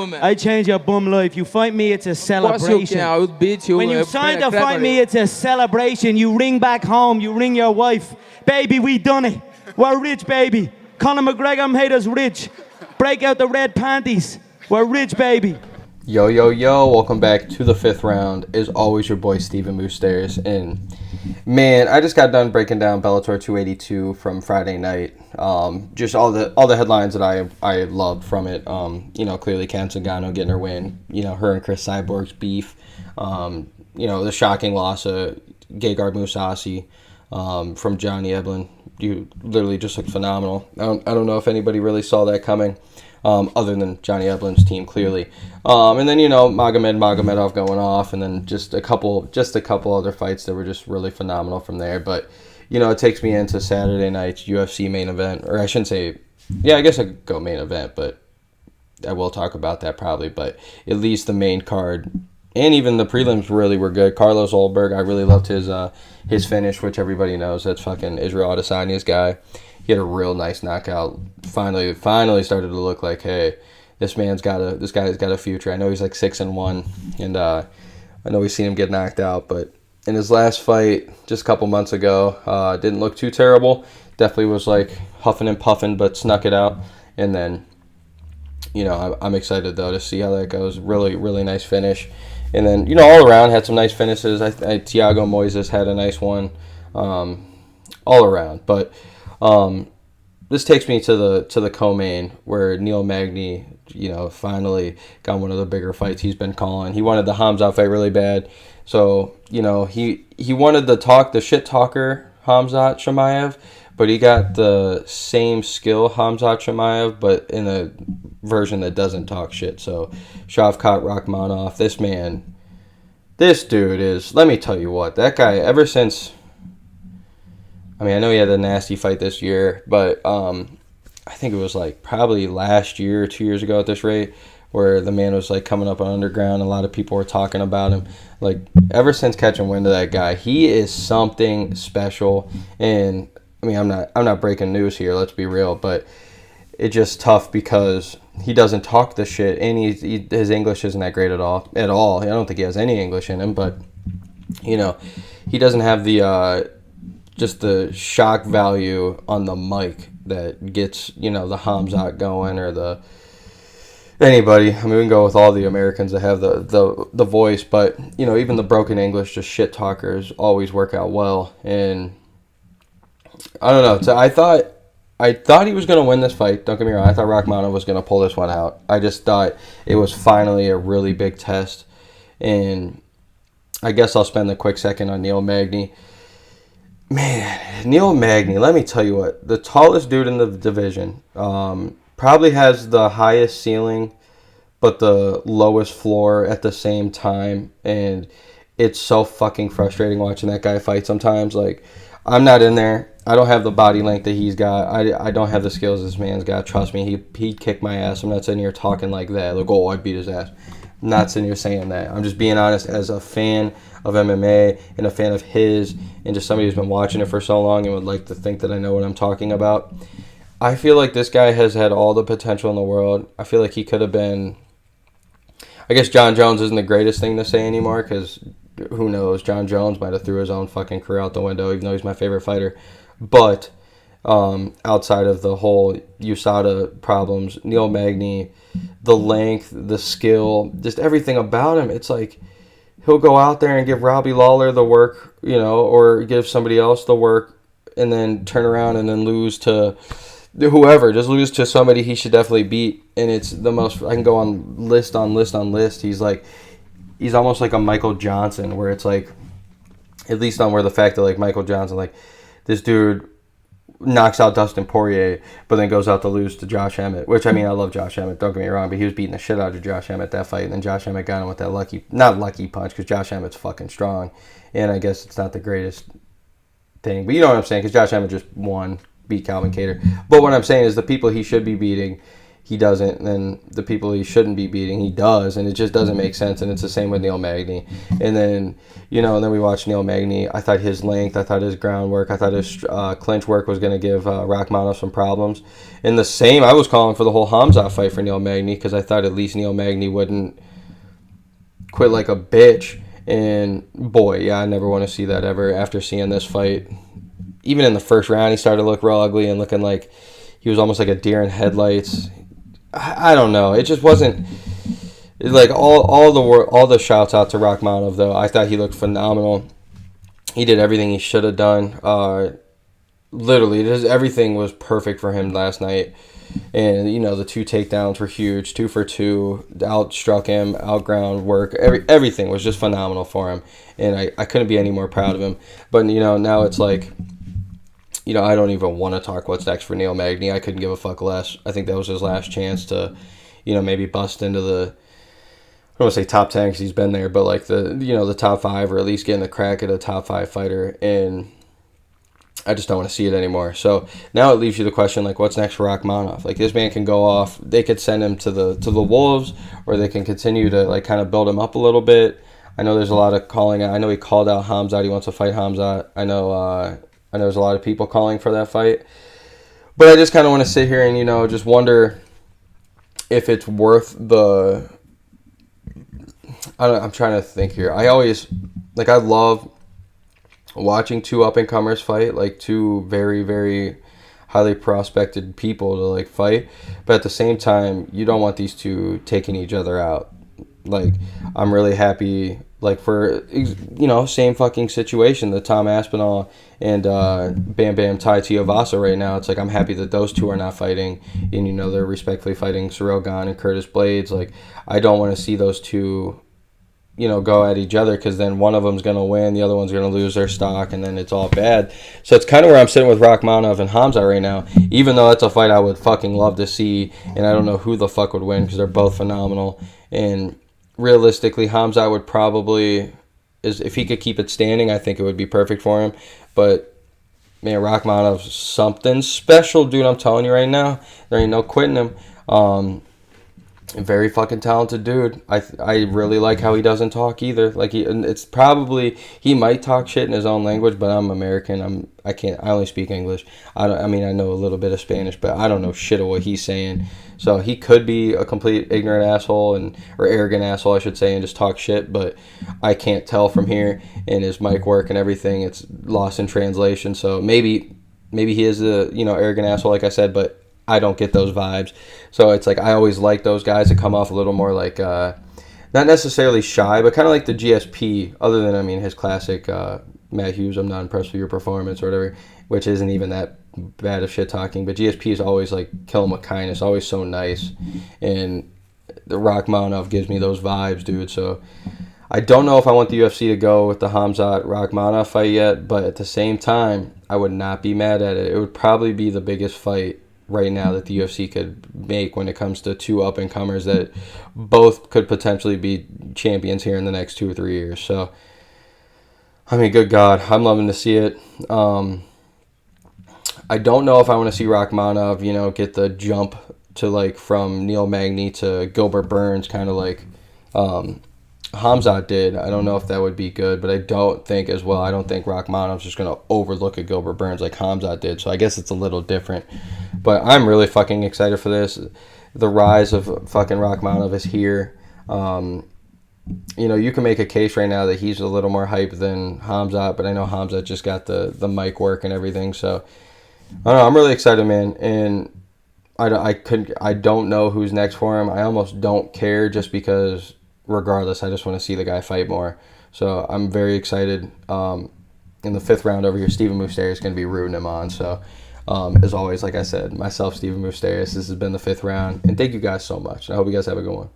I change your bum life. You fight me, it's a celebration. I would beat you. When you sign to fight me, it's a celebration. You ring back home, you ring your wife. Baby, we done it. We're rich, baby. Conor McGregor made us rich. Break out the red panties. We're rich, baby. Yo, yo, yo. Welcome back to the fifth round. As always, your boy, Stephen Moustaris. And, man, I just got done breaking down Bellator 282 from Friday night. Just all the headlines that I loved from it. Clearly Kat Zingano getting her win. Her and Chris Cyborg's beef. The shocking loss of Gegard Mousasi from Johnny Eblen. You literally just looked phenomenal. I don't know if anybody really saw that coming. Other than Johnny Eblen's team, clearly. And then, Magomedov going off, and then just a couple other fights that were just really phenomenal from there. But, it takes me into Saturday night's UFC main event, or I shouldn't say, I guess I could go main event, but I will talk about that probably. But at least the main card, and even the prelims really were good. Carlos Ulberg, I really loved his finish, which everybody knows, that's fucking Israel Adesanya's guy. He had a real nice knockout. Finally started to look like, hey, this guy's got a future. I know he's like 6-1, and I know we've seen him get knocked out, but in his last fight just a couple months ago, didn't look too terrible. Definitely was like huffing and puffing, but snuck it out. And then, I'm excited though to see how that goes. Really, really nice finish. And then, all around had some nice finishes. Thiago Moises had a nice one, all around, but. This takes me to the co-main where Niel Magny, finally got one of the bigger fights he's been calling. He wanted the Khamzat fight really bad, so he wanted the shit talker Khamzat Chimaev, but he got the same skill Khamzat Chimaev, but in a version that doesn't talk shit. So Shavkat Rahkmonov, this dude is. Let me tell you what, that guy ever since. I mean, I know he had a nasty fight this year, but I think it was like probably last year or 2 years ago at this rate where the man was like coming up on underground. A lot of people were talking about him. Like ever since catching wind of that guy, he is something special. And I mean, I'm not breaking news here. Let's be real, but it's just tough because he doesn't talk the shit, and his English isn't that great at all. I don't think he has any English in him, but he doesn't have the. Just the shock value on the mic that gets, the Khamzat going or anybody. I mean, we can go with all the Americans that have the voice, but, even the broken English, just shit talkers always work out well. And I don't know. So I thought he was going to win this fight. Don't get me wrong. I thought Rahkmonov was going to pull this one out. I just thought it was finally a really big test. And I guess I'll spend a quick second on Niel Magny. Man, Niel Magny, let me tell you what, the tallest dude in the division, probably has the highest ceiling, but the lowest floor at the same time, and it's so fucking frustrating watching that guy fight sometimes. Like, I'm not in there. I don't have the body length that he's got. I don't have the skills this man's got. Trust me, he'd kick my ass. I'm not sitting here talking like that. Like, oh, I beat his ass. I'm not sitting here saying that. I'm just being honest as a fan of MMA and a fan of his and just somebody who's been watching it for so long and would like to think that I know what I'm talking about. I feel like this guy has had all the potential in the world. I feel like he could have been... I guess John Jones isn't the greatest thing to say anymore because who knows? John Jones might have threw his own fucking career out the window even though he's my favorite fighter. But outside of the whole USADA problems, Niel Magny, the length, the skill, just everything about him, it's like he'll go out there and give Robbie Lawler the work, or give somebody else the work and then turn around and then lose to whoever, just lose to somebody he should definitely beat. And it's the most, I can go on list on list on list. He's almost like a Michael Johnson where it's like, at least on where the fact that like Michael Johnson, like this dude knocks out Dustin Poirier, but then goes out to lose to Josh Emmett, which, I mean, I love Josh Emmett, don't get me wrong, but he was beating the shit out of Josh Emmett that fight, and then Josh Emmett got him with that not lucky punch, because Josh Emmett's fucking strong, and I guess it's not the greatest thing, but you know what I'm saying, because Josh Emmett just beat Calvin Kattar. But what I'm saying is the people he should be beating, he doesn't, and then the people he shouldn't be beating, he does, and it just doesn't make sense. And it's the same with Niel Magny. And then, and then we watched Niel Magny. I thought his length, I thought his groundwork, I thought his clinch work was going to give Rahkmonov some problems. And the same, I was calling for the whole Khamzat fight for Niel Magny, because I thought at least Niel Magny wouldn't quit like a bitch. And boy, yeah, I never want to see that ever after seeing this fight. Even in the first round, he started to look real ugly and looking like he was almost like a deer in headlights. I don't know. It just wasn't like all the shouts out to Rahkmonov though. I thought he looked phenomenal. He did everything he should have done. Literally, everything was perfect for him last night. And the 2 takedowns were huge, 2 for 2, outstruck him, outground work. Everything was just phenomenal for him, and I couldn't be any more proud of him. But now it's like, I don't even want to talk what's next for Niel Magny. I couldn't give a fuck less. I think that was his last chance to, maybe bust into the, I don't want to say top 10 because he's been there, but like the top 5, or at least getting a crack at a top 5 fighter. And I just don't want to see it anymore. So now it leaves you the question, like, what's next for Rahkmonov? Like, this man can go off. They could send him to the Wolves, or they can continue to like kind of build him up a little bit. I know there's a lot of calling out. I know he called out Khamzat. He wants to fight Khamzat. I know there's a lot of people calling for that fight. But I just kind of want to sit here and, just wonder if it's worth the... I'm trying to think here. I love watching 2 up-and-comers fight, like 2 very, very highly prospected people to, like, fight. But at the same time, you don't want these 2 taking each other out. Like, I'm really happy, like, for, same fucking situation, the Tom Aspinall and Bam Bam Tai Tuivasa right now. It's like, I'm happy that those 2 are not fighting, and, they're respectfully fighting Ciryl Gane and Curtis Blades. Like, I don't want to see those 2, go at each other, because then one of them's going to win, the other one's going to lose their stock, and then it's all bad. So it's kind of where I'm sitting with Rahkmonov and Khamzat right now, even though it's a fight I would fucking love to see, and I don't know who the fuck would win, because they're both phenomenal. And realistically, Khamzat would probably, if he could keep it standing, I think it would be perfect for him. But, man, Rahkmonov's something special, dude, I'm telling you right now. There ain't no quitting him. Very fucking talented dude. I really like how he doesn't talk either. Like, it's probably, he might talk shit in his own language, but I'm American. I only speak English. I know a little bit of Spanish, but I don't know shit of what he's saying. So he could be a complete ignorant asshole or arrogant asshole, I should say, and just talk shit, but I can't tell from here, and his mic work and everything, it's lost in translation. So maybe he is a, arrogant asshole, like I said, but I don't get those vibes. So it's like, I always like those guys that come off a little more like, not necessarily shy, but kind of like the GSP, other than, his classic, Matt Hughes, I'm not impressed with your performance, or whatever, which isn't even that bad of shit talking. But GSP is always like, kill him with kindness, always so nice. And the Rahkmonov gives me those vibes, dude. So I don't know if I want the UFC to go with the Khamzat Rahkmonov fight yet, but at the same time, I would not be mad at it. It would probably be the biggest fight right now that the UFC could make when it comes to 2 up-and-comers that both could potentially be champions here in the next 2 or 3 years. So, good God, I'm loving to see it. I don't know if I want to see Rahkmonov, get the jump to, like, from Niel Magny to Gilbert Burns, kind of like Khamzat did. I don't know if that would be good, but I don't think Rahkmonov's just going to overlook a Gilbert Burns like Khamzat did. So I guess it's a little different. But I'm really fucking excited for this. The rise of fucking Rahkmonov is here. You can make a case right now that he's a little more hype than Khamzat, but I know Khamzat just got the mic work and everything. So I don't know. I'm really excited, man. And I don't know who's next for him. I almost don't care, just because regardless, I just want to see the guy fight more. So I'm very excited. In the 5th round over here, Stephen Moustaris is going to be rooting him on. So as always, like I said, myself, Stephen Moustaris, this has been the 5th round. And thank you guys so much. I hope you guys have a good one.